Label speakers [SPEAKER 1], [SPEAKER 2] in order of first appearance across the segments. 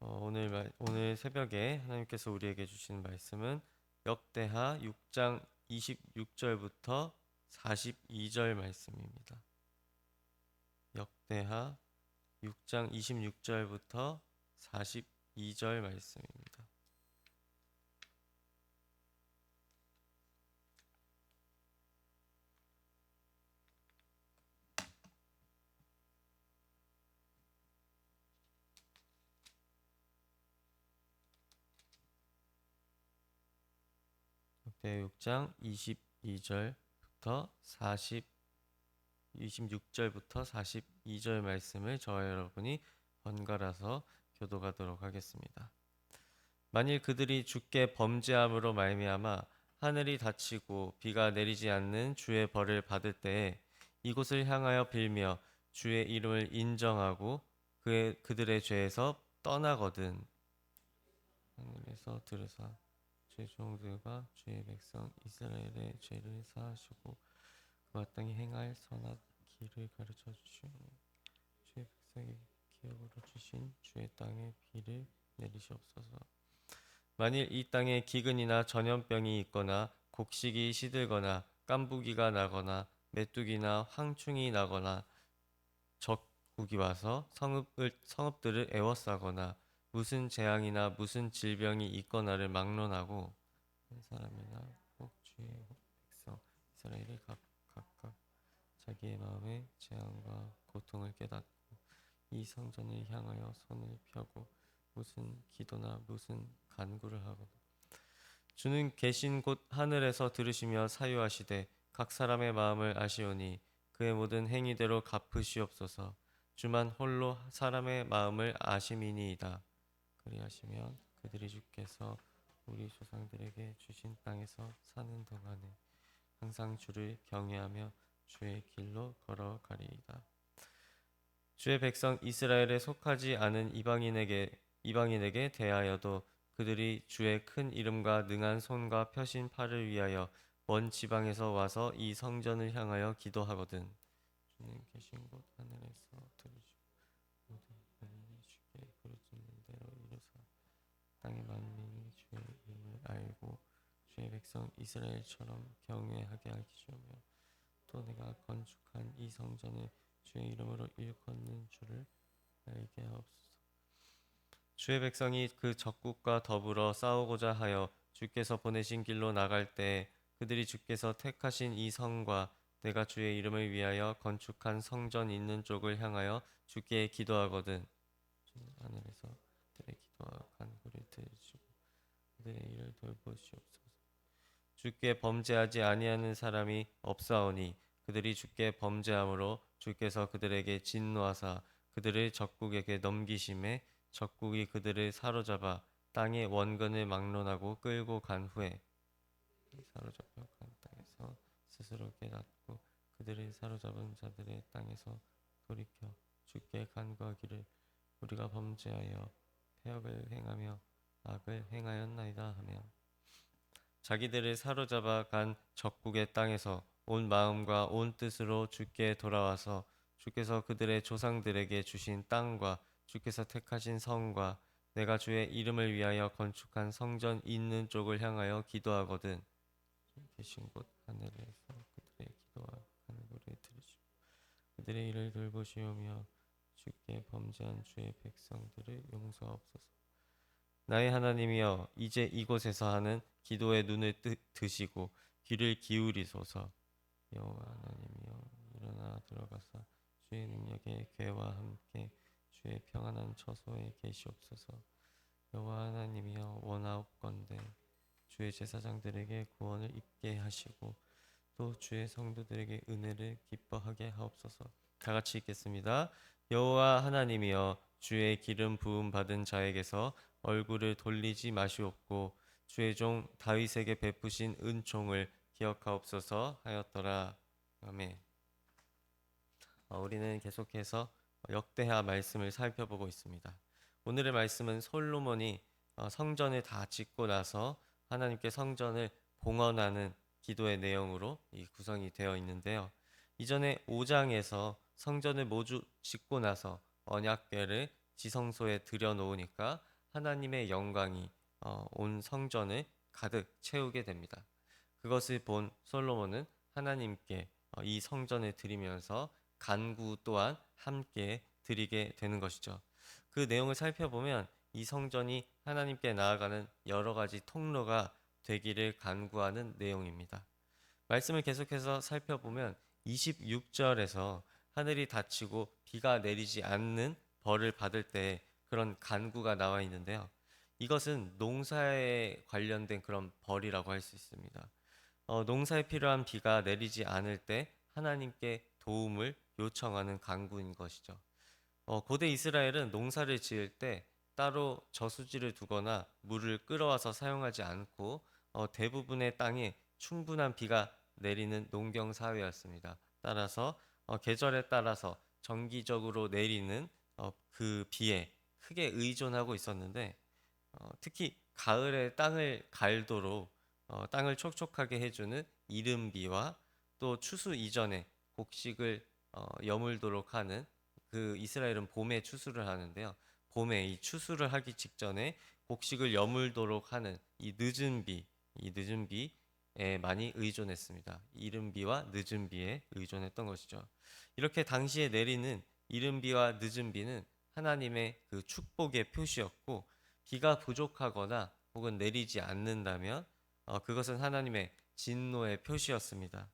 [SPEAKER 1] 오늘 새벽에 하나님께서 우리에게 주신 말씀은 역대하 6장 26절부터 42절 말씀입니다. 역대하 6장 26절부터 42절 말씀입니다. 역대하 6장 22절부터 26절부터 42절 말씀을 저와 여러분이 번갈아서 교독하도록 하겠습니다. 만일 그들이 주께 범죄함으로 말미암아 하늘이 닫히고 비가 내리지 않는 주의 벌을 받을 때에 이곳을 향하여 빌며 주의 이름을 인정하고 그들의 죄에서 떠나거든 하늘에서 들으사 주의 종들과 주의 백성 이스라엘의 죄를 사하시고 그 마땅히 행할 선한 길을 가르쳐 주시며 주의 백성의 기업으로 주신 주의 땅에 비를 내리시옵소서. 만일 이 땅에 기근이나 전염병이 있거나 곡식이 시들거나 깐부기가 나거나 메뚜기나 황충이 나거나 적국이 와서 성읍들을 애워싸거나 무슨 재앙이나 무슨 질병이 있거나를 막론하고 한 사람이나 혹 주의 백성 이스라엘이 각각 자기의 마음의 재앙과 고통을 깨닫고 이 성전을 향하여 손을 펴고 무슨 기도나 무슨 간구를 하거나 주는 계신 곳 하늘에서 들으시며 사유하시되 각 사람의 마음을 아시오니 그의 모든 행위대로 갚으시옵소서. 주만 홀로 사람의 마음을 아심이니이다. 그리하시면 그들이 주께서 우리 조상들에게 주신 땅에서 사는 동안에 항상 주를 경외하며 주의 길로 걸어가리이다. 주의 백성 이스라엘에 속하지 않은 이방인에게 대하여도 그들이 주의 큰 이름과 능한 손과 펴신 팔을 위하여 먼 지방에서 와서 이 성전을 향하여 기도하거든. 주는 계신 곳 하늘에서 들으시고 모든 만민이 주께 부르짖는 대로 이루사 땅의 만민이 주의 이름을 알고 주의 백성 이스라엘처럼 경외하게 하시오며 또 내가 건축한 이 성전을 주의 이름으로 일컫는 줄을 알게 하옵소서. 주의 백성이 그 적국과 더불어 싸우고자 하여 주께서 보내신 길로 나갈 때 그들이 주께서 택하신 이 성과 내가 주의 이름을 위하여 건축한 성전 있는 쪽을 향하여 주께 기도하거든. 주는 하늘에서 그들의 기도와 간구를 들으시고 그들의 일을 돌보시옵소서. 주께 범죄하지 아니하는 사람이 없사오니 그들이 주께 범죄함으로 주께서 그들에게 진노하사 그들을 적국에게 넘기심에 적국이 그들을 사로잡아 땅의 원근을 막론하고 끌고 간 후에 사로잡혀 간 땅에서 스스로 깨닫고 그들을 사로잡은 자들의 땅에서 돌이켜 주께 간구하기를 우리가 범죄하여 패역을 행하며 악을 행하였나이다 하며 자기들을 사로잡아 간 적국의 땅에서 온 마음과 온 뜻으로 주께 돌아와서 주께서 그들의 조상들에게 주신 땅과 주께서 택하신 성과 내가 주의 이름을 위하여 건축한 성전 있는 쪽을 향하여 기도하거든. 계신 곳 하늘에서 그들의 기도와 간구를 들으시고 그들의 일을 돌보시오며 주께 범죄한 주의 백성들을 용서하옵소서. 나의 하나님이여 이제 이곳에서 하는 기도의 눈을 드시고 귀를 기울이소서. 여호와 하나님이여 일어나 들어가사 주의 능력의 괴와 함께 주의 평안한 처소에 계시옵소서. 여호와 하나님이여 원하옵건대 주의 제사장들에게 구원을 입게 하시고 또 주의 성도들에게 은혜를 기뻐하게 하옵소서. 다 같이 읽겠습니다. 여호와 하나님이여 주의 기름 부음 받은 자에게서 얼굴을 돌리지 마시옵고 주의 종 다윗에게 베푸신 은총을 기억하옵소서 하였더라. 아멘. 우리는 계속해서 역대하 말씀을 살펴보고 있습니다. 오늘의 말씀은 솔로몬이 성전을 다 짓고 나서 하나님께 성전을 봉헌하는 기도의 내용으로 구성이 되어 있는데요. 이전에 5장에서 성전을 모두 짓고 나서 언약궤를 지성소에 들여놓으니까 하나님의 영광이 온 성전을 가득 채우게 됩니다. 그것을 본 솔로몬은 하나님께 이 성전을 드리면서 간구 또한 함께 드리게 되는 것이죠. 그 내용을 살펴보면 이 성전이 하나님께 나아가는 여러 가지 통로가 되기를 간구하는 내용입니다. 말씀을 계속해서 살펴보면 26절에서 하늘이 닫히고 비가 내리지 않는 벌을 받을 때 그런 간구가 나와 있는데요. 이것은 농사에 관련된 그런 벌이라고 할 수 있습니다. 농사에 필요한 비가 내리지 않을 때 하나님께 도움을 요청하는 간구인 것이죠. 고대 이스라엘은 농사를 지을 때 따로 저수지를 두거나 물을 끌어와서 사용하지 않고 대부분의 땅에 충분한 비가 내리는 농경 사회였습니다. 따라서 계절에 따라서 정기적으로 내리는 그 비에 크게 의존하고 있었는데 특히 가을에 땅을 갈도록 땅을 촉촉하게 해주는 이른비와 또 추수 이전에 곡식을 여물도록 하는 그 이스라엘은 봄에 추수를 하는데요. 봄에 이 추수를 하기 직전에 곡식을 여물도록 하는 이 늦은 비에 많이 의존했습니다. 이른 비와 늦은 비에 의존했던 것이죠. 이렇게 당시에 내리는 이른 비와 늦은 비는 하나님의 그 축복의 표시였고 비가 부족하거나 혹은 내리지 않는다면 그것은 하나님의 진노의 표시였습니다.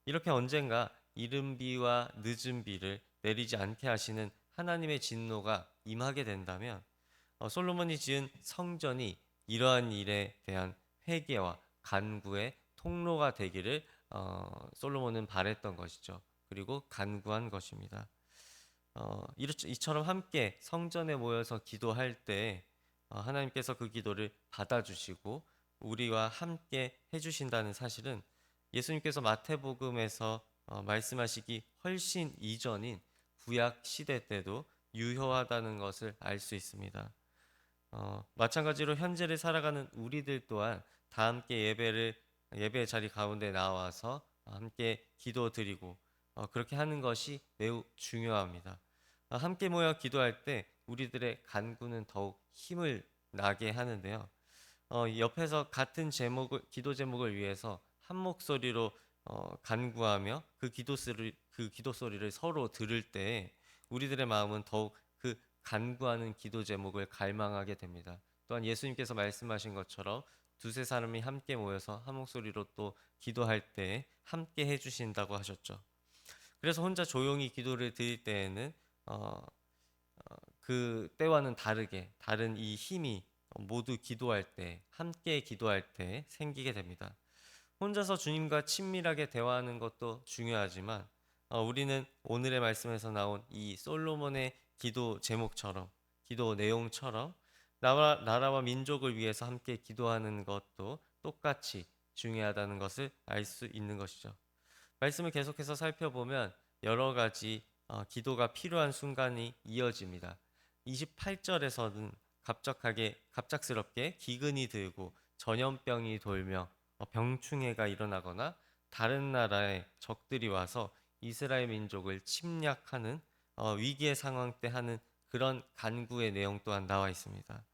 [SPEAKER 1] 이렇게 언젠가 이른 비와 늦은 비를 내리지 않게 하시는 하나님의 진노가 임하게 된다면 솔로몬이 지은 성전이 이러한 일에 대한 회개와 간구의 통로가 되기를 솔로몬은 바랬던 것이죠. 그리고 간구한 것입니다. 이처럼 함께 성전에 모여서 기도할 때 하나님께서 그 기도를 받아주시고 우리와 함께 해주신다는 사실은 예수님께서 마태복음에서 말씀하시기 훨씬 이전인 구약 시대 때도 유효하다는 것을 알 수 있습니다. 마찬가지로 현재를 살아가는 우리들 또한 다 함께 예배의 자리 가운데 나와서 함께 기도드리고 그렇게 하는 것이 매우 중요합니다. 함께 모여 기도할 때 우리들의 간구는 더욱 힘을 나게 하는데요. 옆에서 같은 기도 제목을 위해서 한 목소리로 간구하며 그 기도 소리를 서로 들을 때 우리들의 마음은 더욱 그 간구하는 기도 제목을 갈망하게 됩니다. 또한 예수님께서 말씀하신 것처럼 두세 사람이 함께 모여서 한 목소리로 또 기도할 때 함께 해주신다고 하셨죠. 그래서 혼자 조용히 기도를 드릴 때에는 그 때와는 다르게 다른 이 힘이 모두 기도할 때 함께 기도할 때 생기게 됩니다. 혼자서 주님과 친밀하게 대화하는 것도 중요하지만 우리는 오늘의 말씀에서 나온 이 솔로몬의 기도 제목처럼 기도 내용처럼 나라와 민족을 위해서 함께 기도하는 것도 똑같이 중요하다는 것을 알 수 있는 것이죠. 말씀을 계속해서 살펴보면 여러 가지 기도가 필요한 순간이 이어집니다. 28절에서는 갑작스럽게 기근이 들고 전염병이 돌며 병충해가 일어나거나 다른 나라의 적들이 와서 이스라엘 민족을 침략하는 위기의 상황 때 하는 그런 간구의 내용 또한 나와 있습니다.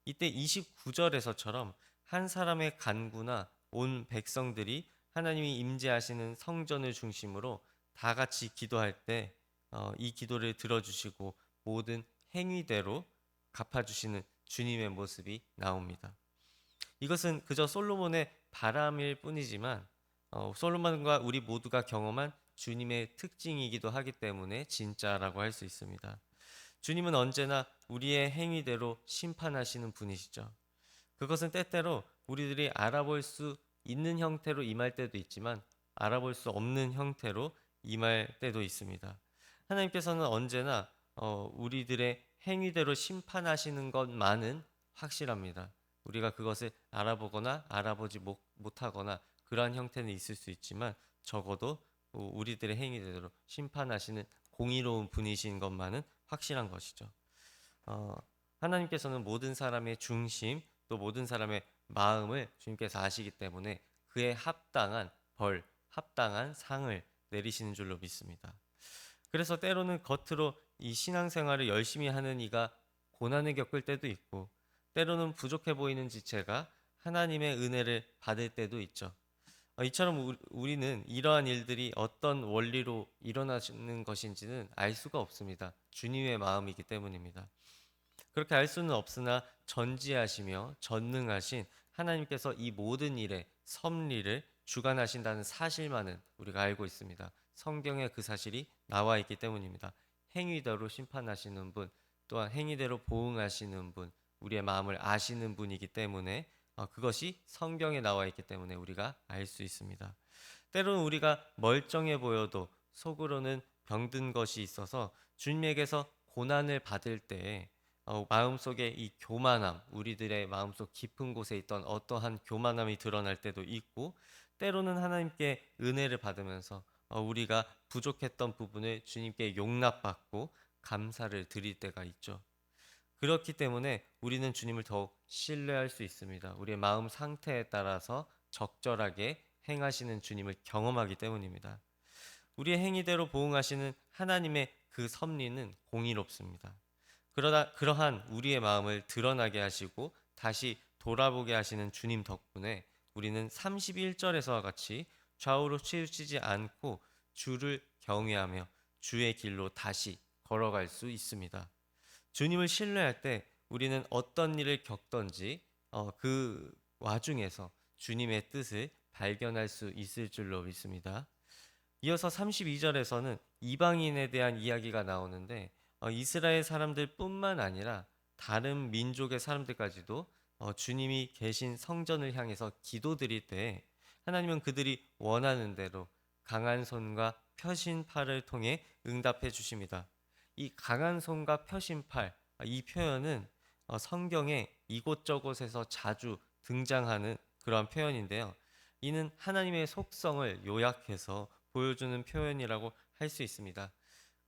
[SPEAKER 1] 이때 29절에서처럼 한 사람의 간구나 온 백성들이 하나님이 임재하시는 성전을 중심으로 다 같이 기도할 때 이 기도를 들어주시고 모든 행위대로 갚아주시는 주님의 모습이 나옵니다. 이것은 그저 솔로몬의 바람일 뿐이지만 솔로몬과 우리 모두가 경험한 주님의 특징이기도 하기 때문에 진짜라고 할 수 있습니다. 주님은 언제나 우리의 행위대로 심판하시는 분이시죠. 그것은 때때로 우리들이 알아볼 수 있는 형태로 임할 때도 있지만 알아볼 수 없는 형태로 임할 때도 있습니다. 하나님께서는 언제나 우리들의 행위대로 심판하시는 것만은 확실합니다. 우리가 그것을 알아보거나 알아보지 못하거나 그러한 형태는 있을 수 있지만 적어도 우리들의 행위대로 심판하시는 공의로운 분이신 것만은 확실한 것이죠. 하나님께서는 모든 사람의 중심 또 모든 사람의 마음을 주님께서 아시기 때문에 그에 합당한 합당한 상을 내리시는 줄로 믿습니다. 그래서 때로는 겉으로 이 신앙생활을 열심히 하는 이가 고난을 겪을 때도 있고 때로는 부족해 보이는 지체가 하나님의 은혜를 받을 때도 있죠. 이처럼 우리는 이러한 일들이 어떤 원리로 일어나는 것인지는 알 수가 없습니다. 주님의 마음이기 때문입니다. 그렇게 알 수는 없으나 전지하시며 전능하신 하나님께서 이 모든 일의 섭리를 주관하신다는 사실만은 우리가 알고 있습니다. 성경에 그 사실이 나와 있기 때문입니다. 행위대로 심판하시는 분, 또한 행위대로 보응하시는 분, 우리의 마음을 아시는 분이기 때문에 그것이 성경에 나와 있기 때문에 우리가 알 수 있습니다. 때로는 우리가 멀쩡해 보여도 속으로는 병든 것이 있어서 주님에게서 고난을 받을 때 마음속에 이 교만함, 우리들의 마음속 깊은 곳에 있던 어떠한 교만함이 드러날 때도 있고, 때로는 하나님께 은혜를 받으면서 우리가 부족했던 부분을 주님께 용납받고 감사를 드릴 때가 있죠. 그렇기 때문에 우리는 주님을 더욱 신뢰할 수 있습니다. 우리의 마음 상태에 따라서 적절하게 행하시는 주님을 경험하기 때문입니다. 우리의 행위대로 보응하시는 하나님의 그 섭리는 공의롭습니다. 그러한 우리의 마음을 드러나게 하시고 다시 돌아보게 하시는 주님 덕분에 우리는 31절에서와 같이 좌우로 치우치지 않고 주를 경외하며 주의 길로 다시 걸어갈 수 있습니다. 주님을 신뢰할 때 우리는 어떤 일을 겪던지 그 와중에서 주님의 뜻을 발견할 수 있을 줄로 믿습니다. 이어서 32절에서는 이방인에 대한 이야기가 나오는데 이스라엘 사람들뿐만 아니라 다른 민족의 사람들까지도 주님이 계신 성전을 향해서 기도드릴 때 하나님은 그들이 원하는 대로 강한 손과 펴신 팔을 통해 응답해 주십니다. 이 강한 손과 펴신 팔, 이 표현은 성경에 이곳저곳에서 자주 등장하는 그런 표현인데요. 이는 하나님의 속성을 요약해서 보여주는 표현이라고 할 수 있습니다.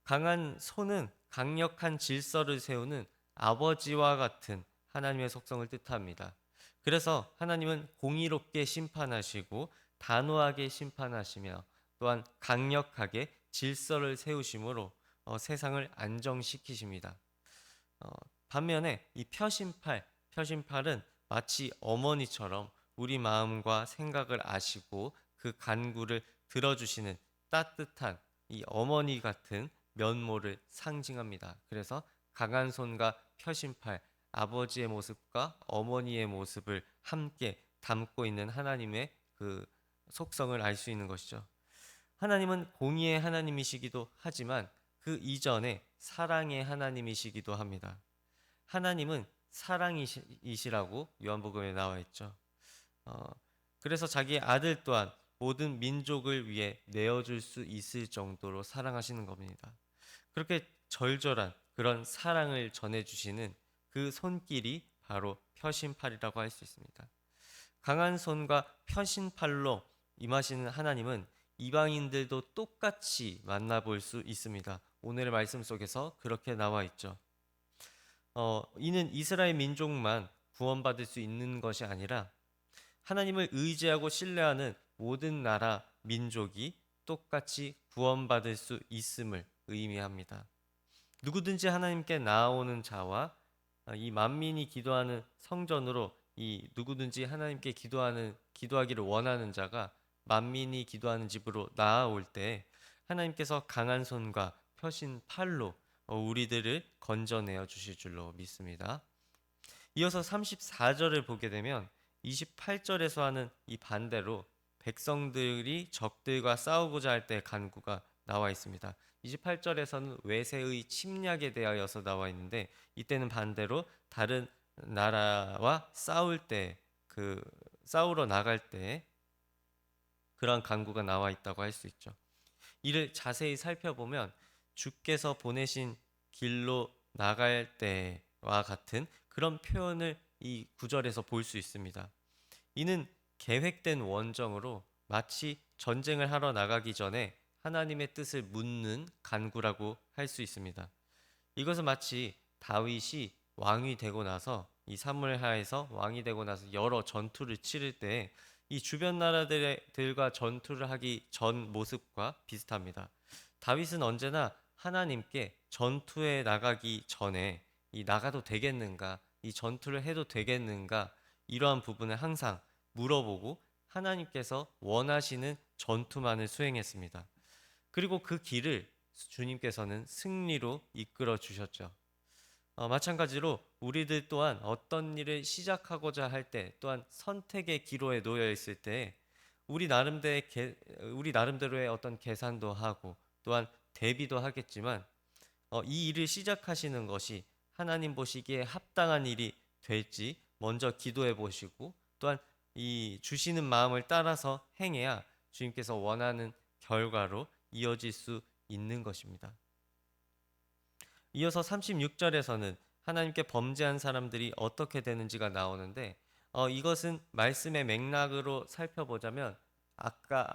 [SPEAKER 1] 강한 손은 강력한 질서를 세우는 아버지와 같은 하나님의 속성을 뜻합니다. 그래서 하나님은 공의롭게 심판하시고 단호하게 심판하시며 또한 강력하게 질서를 세우심으로 세상을 안정시키십니다. 어, 반면에 이 펴신팔은 마치 어머니처럼 우리 마음과 생각을 아시고 그 간구를 들어주시는 따뜻한 이 어머니 같은 면모를 상징합니다. 그래서 강한 손과 펴신팔, 아버지의 모습과 어머니의 모습을 함께 담고 있는 하나님의 그 속성을 알 수 있는 것이죠. 하나님은 공의의 하나님이시기도 하지만 그 이전에 사랑의 하나님이시기도 합니다. 하나님은 사랑이시라고 요한복음에 나와 있죠. 어, 그래서 자기 아들 또한 모든 민족을 위해 내어줄 수 있을 정도로 사랑하시는 겁니다. 그렇게 절절한 그런 사랑을 전해주시는 그 손길이 바로 펴신팔이라고 할 수 있습니다. 강한 손과 펴신팔로 임하시는 하나님은 이방인들도 똑같이 만나볼 수 있습니다. 오늘의 말씀 속에서 그렇게 나와 있죠. 이는 이스라엘 민족만 구원받을 수 있는 것이 아니라 하나님을 의지하고 신뢰하는 모든 나라 민족이 똑같이 구원받을 수 있음을 의미합니다. 누구든지 하나님께 나아오는 자와 이 만민이 기도하는 성전으로 이 누구든지 하나님께 기도하기를 원하는 자가 만민이 기도하는 집으로 나아올 때 하나님께서 강한 손과 펴신 팔로 우리들을 건져내어 주실 줄로 믿습니다. 이어서 34절을 보게 되면 28절에서 하는 이 반대로 백성들이 적들과 싸우고자 할 때 간구가 나와 있습니다. 28절에서는 외세의 침략에 대하여서 나와 있는데 이때는 반대로 다른 나라와 싸우러 나갈 때 그런 간구가 나와 있다고 할 수 있죠. 이를 자세히 살펴보면 주께서 보내신 길로 나갈 때와 같은 그런 표현을 이 구절에서 볼 수 있습니다. 이는 계획된 원정으로 마치 전쟁을 하러 나가기 전에 하나님의 뜻을 묻는 간구라고 할 수 있습니다. 이것은 마치 다윗이 왕이 되고 나서 이 사무엘하에서 왕이 되고 나서 여러 전투를 치를 때 이 주변 나라들과 전투를 하기 전 모습과 비슷합니다. 다윗은 언제나 하나님께 전투에 나가기 전에 이 나가도 되겠는가 이 전투를 해도 되겠는가, 이러한 부분을 항상 물어보고 하나님께서 원하시는 전투만을 수행했습니다. 그리고 그 길을 주님께서는 승리로 이끌어 주셨죠. 마찬가지로 우리들 또한 어떤 일을 시작하고자 할 때, 또한 선택의 기로에 놓여 있을 때 우리 나름대로의 어떤 계산도 하고 또한 대비도 하겠지만, 이 일을 시작하시는 것이 하나님 보시기에 합당한 일이 될지 먼저 기도해 보시고, 또한 이 주시는 마음을 따라서 행해야 주님께서 원하는 결과로 이어질 수 있는 것입니다. 이어서 36절에서는 하나님께 범죄한 사람들이 어떻게 되는지가 나오는데, 이것은 말씀의 맥락으로 살펴보자면 아까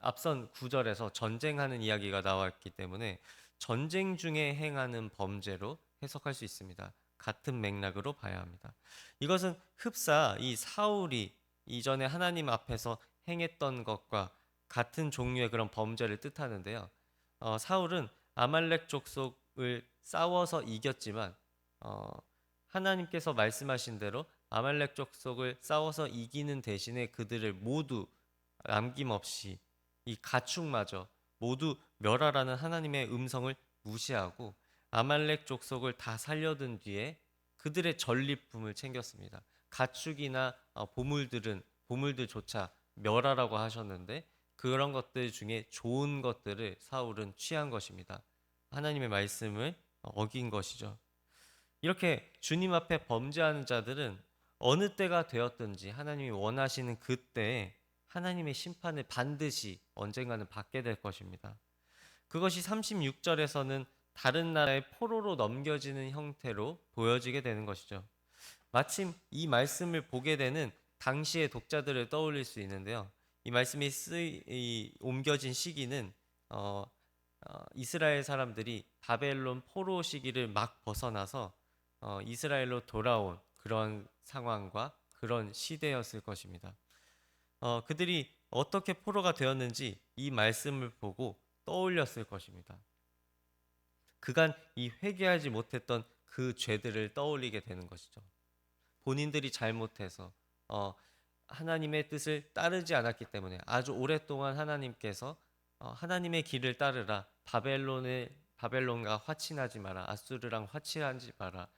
[SPEAKER 1] 앞선 구절에서 전쟁하는 이야기가 나왔기 때문에 전쟁 중에 행하는 범죄로 해석할 수 있습니다. 같은 맥락으로 봐야 합니다. 이것은 흡사 이 사울이 이전에 하나님 앞에서 행했던 것과 같은 종류의 그런 범죄를 뜻하는데요. 사울은 아말렉 족속을 싸워서 이겼지만, 어, 하나님께서 말씀하신 대로 아말렉 족속을 싸워서 이기는 대신에 그들을 모두 남김없이 이 가축마저 모두 멸하라는 하나님의 음성을 무시하고 아말렉 족속을 다 살려둔 뒤에 그들의 전리품을 챙겼습니다. 가축이나 보물들조차 멸하라고 하셨는데, 그런 것들 중에 좋은 것들을 사울은 취한 것입니다. 하나님의 말씀을 어긴 것이죠. 이렇게 주님 앞에 범죄하는 자들은 어느 때가 되었든지 하나님이 원하시는 그때에 하나님의 심판을 반드시 언젠가는 받게 될 것입니다. 그것이 36절에서는 다른 나라의 포로로 넘겨지는 형태로 보여지게 되는 것이죠. 마침 이 말씀을 보게 되는 당시의 독자들을 떠올릴 수 있는데요. 이 말씀이 옮겨진 시기는 이스라엘 사람들이 바벨론 포로 시기를 막 벗어나서 이스라엘로 돌아온 그런 상황과 그런 시대였을 것입니다. 그들이 어떻게 포로가 되었는지 이 말씀을 보고 떠올렸을 것입니다. 그간 이 회개하지 못했던 그 죄들을 떠올리게 되는 것이죠. 본인들이 잘못해서 하나님의 뜻을 따르지 않았기 때문에 아주 오랫동안 하나님께서 하나님의 길을 따르라, 바벨론과 화친하지 마라, 아수르랑 화친하지 마라,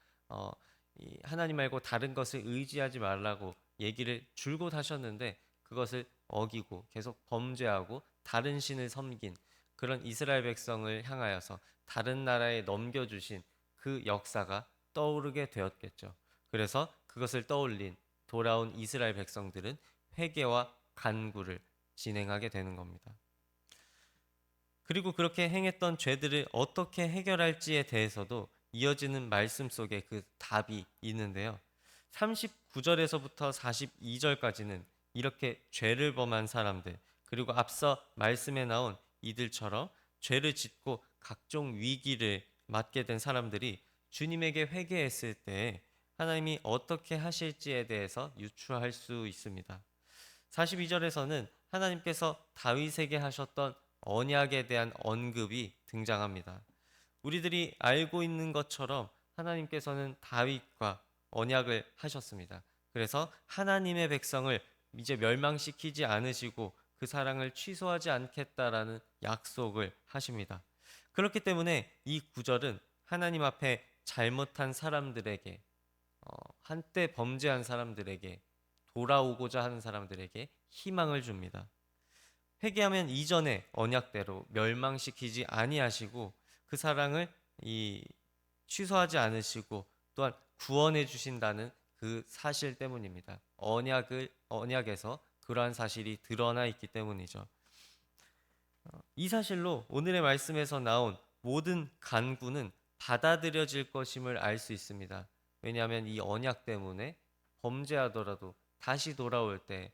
[SPEAKER 1] 하나님 말고 다른 것을 의지하지 말라고 얘기를 줄곧 하셨는데, 그것을 어기고 계속 범죄하고 다른 신을 섬긴 그런 이스라엘 백성을 향하여서 다른 나라에 넘겨주신 그 역사가 떠오르게 되었겠죠. 그래서 그것을 떠올린 돌아온 이스라엘 백성들은 회개와 간구를 진행하게 되는 겁니다. 그리고 그렇게 행했던 죄들을 어떻게 해결할지에 대해서도 이어지는 말씀 속에 그 답이 있는데요. 39절에서부터 42절까지는 이렇게 죄를 범한 사람들, 그리고 앞서 말씀에 나온 이들처럼 죄를 짓고 각종 위기를 맞게 된 사람들이 주님에게 회개했을 때 하나님이 어떻게 하실지에 대해서 유추할 수 있습니다. 42절에서는 하나님께서 다윗에게 하셨던 언약에 대한 언급이 등장합니다. 우리들이 알고 있는 것처럼 하나님께서는 다윗과 언약을 하셨습니다. 그래서 하나님의 백성을 이제 멸망시키지 않으시고 그 사랑을 취소하지 않겠다라는 약속을 하십니다. 그렇기 때문에 이 구절은 하나님 앞에 잘못한 사람들에게, 한때 범죄한 사람들에게, 돌아오고자 하는 사람들에게 희망을 줍니다. 회개하면 이전의 언약대로 멸망시키지 아니하시고 그 사랑을 취소하지 않으시고 또한 구원해 주신다는 그 사실 때문입니다. 언약에서 그러한 사실이 드러나 있기 때문이죠. 이 사실로 오늘의 말씀에서 나온 모든 간구는 받아들여질 것임을 알 수 있습니다. 왜냐하면 이 언약 때문에 범죄하더라도 다시 돌아올 때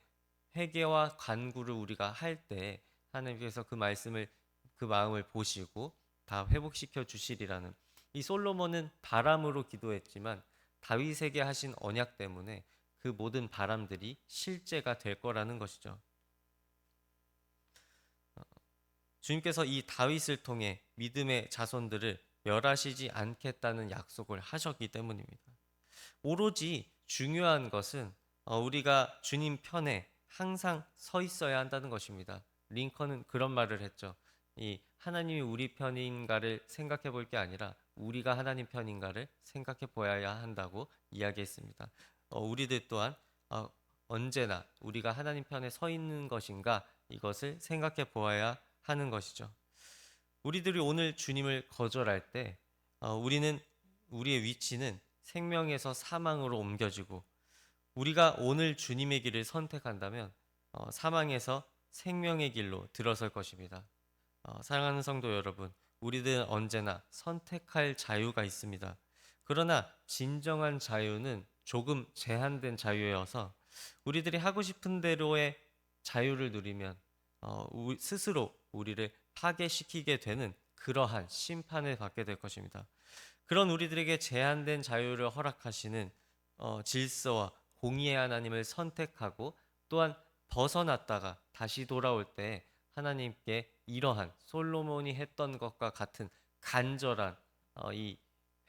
[SPEAKER 1] 회개와 간구를 우리가 할 때 하나님께서 그 마음을 보시고 다 회복시켜 주시리라는, 이 솔로몬은 바람으로 기도했지만 다윗에게 하신 언약 때문에 그 모든 바람들이 실제가 될 거라는 것이죠. 주님께서 이 다윗을 통해 믿음의 자손들을 멸하시지 않겠다는 약속을 하셨기 때문입니다. 오로지 중요한 것은 우리가 주님 편에 항상 서 있어야 한다는 것입니다. 링컨은 그런 말을 했죠. 이 하나님이 우리 편인가를 생각해 볼 게 아니라 우리가 하나님 편인가를 생각해 보아야 한다고 이야기했습니다. 우리들 또한 어, 언제나 우리가 하나님 편에 서 있는 것인가 이것을 생각해 보아야 하는 것이죠. 우리들이 오늘 주님을 거절할 때 우리는 우리의 위치는 생명에서 사망으로 옮겨지고 우리가 오늘 주님의 길을 선택한다면 사망에서 생명의 길로 들어설 것입니다. 사랑하는 성도 여러분, 우리들은 언제나 선택할 자유가 있습니다. 그러나 진정한 자유는 조금 제한된 자유여서 우리들이 하고 싶은 대로의 자유를 누리면 스스로 우리를 파괴시키게 되는 그러한 심판을 받게 될 것입니다. 그런 우리들에게 제한된 자유를 허락하시는 질서와 공의의 하나님을 선택하고 또한 벗어났다가 다시 돌아올 때 하나님께 이러한 솔로몬이 했던 것과 같은 간절한 이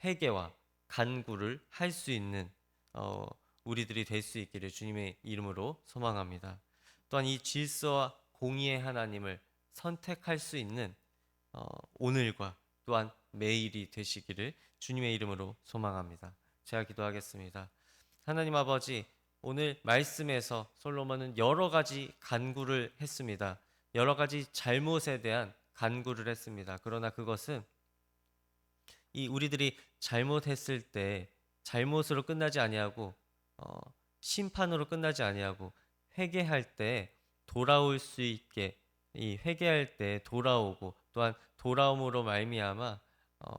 [SPEAKER 1] 회개와 간구를 할 수 있는 어, 우리들이 될 수 있기를 주님의 이름으로 소망합니다. 또한 이 질서와 공의의 하나님을 선택할 수 있는 오늘과 또한 매일이 되시기를 주님의 이름으로 소망합니다. 제가 기도하겠습니다. 하나님 아버지, 오늘 말씀에서 솔로몬은 여러 가지 간구를 했습니다. 여러 가지 잘못에 대한 간구를 했습니다. 그러나 그것은 이 우리들이 잘못했을 때 잘못으로 끝나지 아니하고 어, 심판으로 끝나지 아니하고 회개할 때 돌아올 수 있게 이 회개할 때 돌아오고 또한 돌아옴으로 말미암아 어,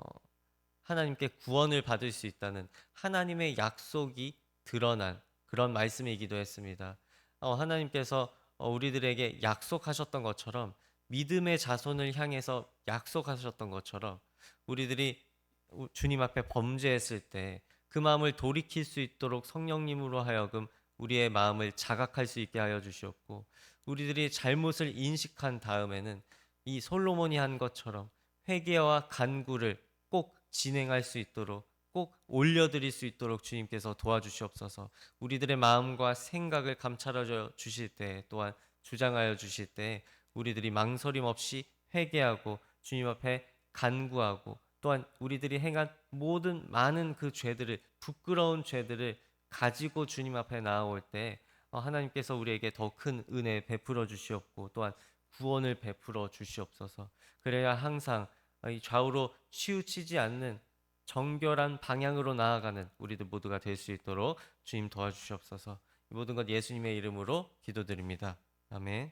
[SPEAKER 1] 하나님께 구원을 받을 수 있다는 하나님의 약속이 드러난 그런 말씀이기도 했습니다. 하나님께서 우리들에게 약속하셨던 것처럼 믿음의 자손을 향해서 약속하셨던 것처럼 우리들이 주님 앞에 범죄했을 때 그 마음을 돌이킬 수 있도록 성령님으로 하여금 우리의 마음을 자각할 수 있게 하여 주시옵고 우리들이 잘못을 인식한 다음에는 이 솔로몬이 한 것처럼 회개와 간구를 꼭 진행할 수 있도록 꼭 올려드릴 수 있도록 주님께서 도와주시옵소서. 우리들의 마음과 생각을 감찰하여 주실 때 또한 주장하여 주실 때 우리들이 망설임 없이 회개하고 주님 앞에 간구하고 또한 우리들이 행한 모든 많은 그 죄들을 부끄러운 죄들을 가지고 주님 앞에 나아올 때 하나님께서 우리에게 더 큰 은혜 베풀어 주시옵고 또한 구원을 베풀어 주시옵소서. 그래야 항상 이 좌우로 치우치지 않는 정결한 방향으로 나아가는 우리들 모두가 될 수 있도록 주님 도와주시옵소서. 이 모든 것 예수님의 이름으로 기도드립니다. 아멘.